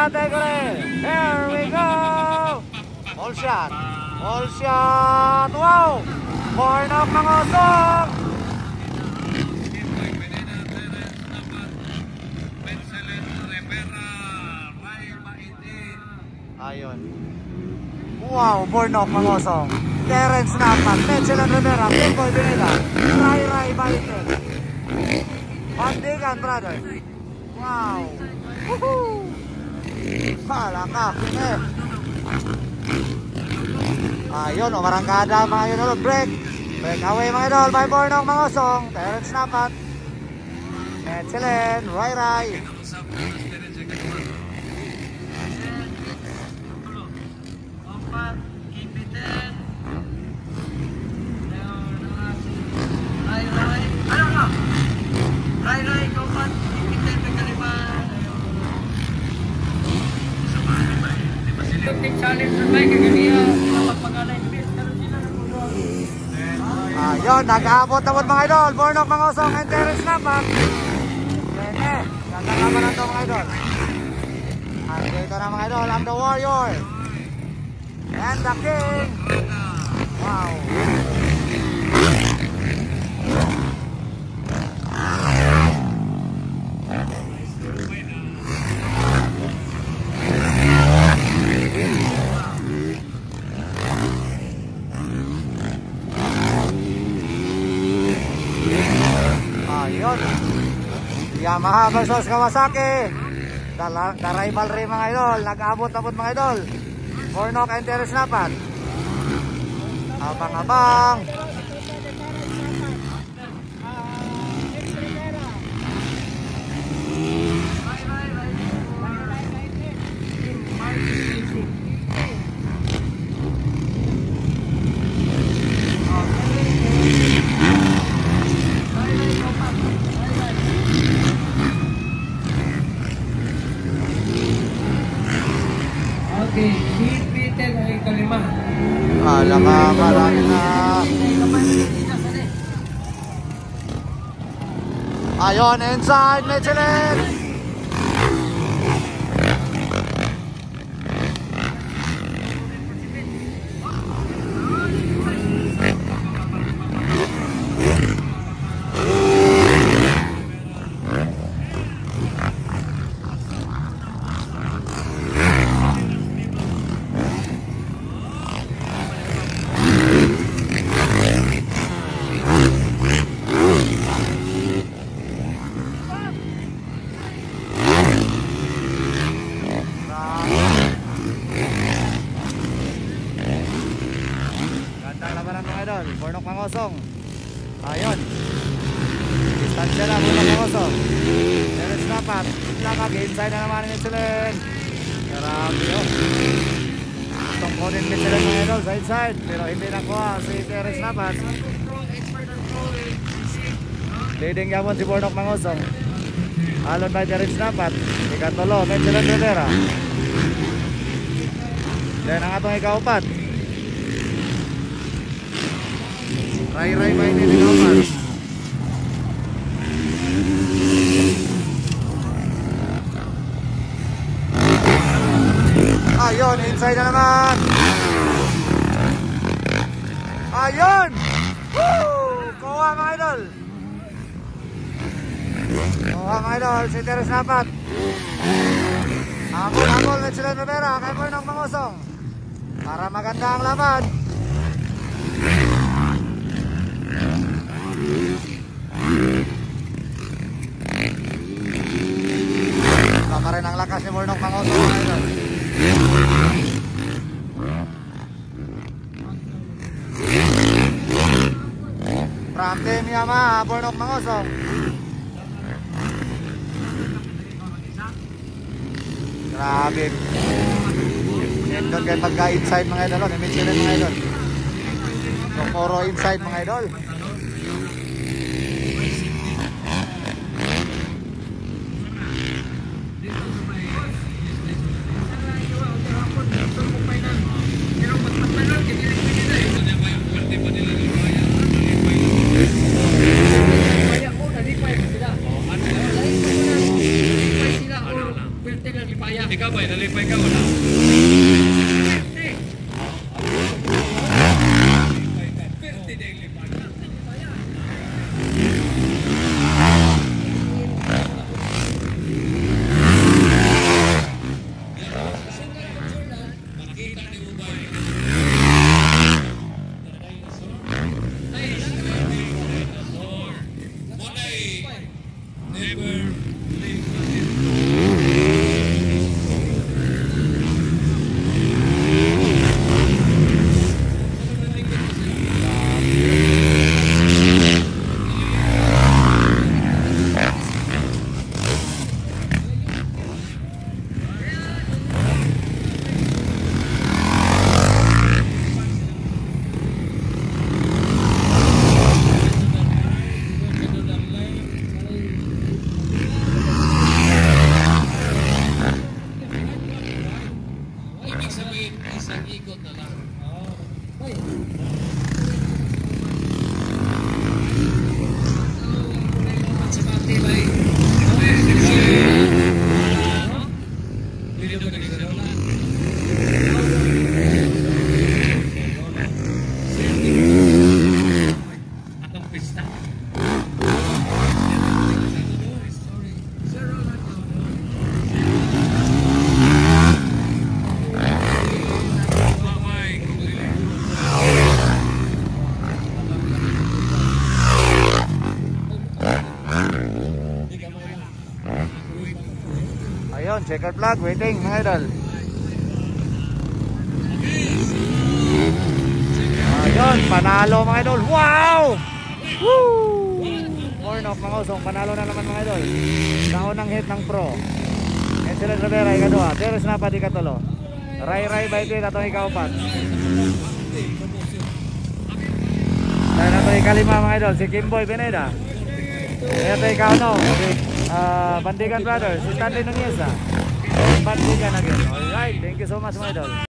category. Here we go. All shot. All shot. Wow. Bornok Mangosong. Ayun. Wow, Bornok Mangosong. Terence Napat, Metzelan Rivera, Pimboy Binila, Rai Balikin. Pandigan, brother. Wow. Woohoo. Malaka, kine. Ayun, umarangkada mga idol. Break away mga idol by Bornok Mangosong. Terence Napat, Metzelan, Rai. Ayun, nag-aabot-abot mga idol. Bornok Mangosong and Terence Napat. Pwede, ganda naman ito mga idol. At dito na mga idol, I'm the warrior and the king. Wow. Ayun, Yamaha versus Kawasaki. The rivalry mga idol. Nag-abot-abot mga idol. Bornok and Terence Napat. Abang-abang. Okay, Heat Peter ay kalima. Alam ka, marami na. Ayun, inside, Michelin. Bornok Mangosong. Ayun. Distansya na Bornok Mangosong. Terence Napat. Lakag. Inside na naman ni Michelin. Grabe yun. Itong kunin Michelin mga idol sa inside. Pero hindi nakuha si Terence Napat. Leading yamon si Bornok Mangosong. Alon by Terence Napat. Ikatulo. Michelin Rivera. Then ang atong ikaupat. Rai ba ini dinaman? Ayun, inside na naman. Ayun! Woo! Kuha mga idol. Kuha mga idol, si Terence Napat. Habol na sila Rivera kay Bornok Mangosong. Para maganda ang laban. Tama rin ang lakas ni Bornok Mangosong. From Team Yamaha, Bornok Mangosong. Grabe. Doon kayo pagka-inside mga idol. Michelin mga idol. Puro inside mga idol. Ikaw Sabay, nalipay ka, wala. Ayun, checkered flag, waiting mga idol. Ayun, panalo mga idol. Wow! Woo! Horn off mga usong, panalo na naman mga idol. Sa unang hit ng pro. Excellent Rivera, ikadua. Teres na pa di katulo. Ray by it, atong ikaupat. Dahil na ito ikalima mga idol, si Kimboy Pineda. Ito ikaw no, Bandigan Brothers, si Stanley Nunez. Bandigan again. Alright, thank you so much mga idol.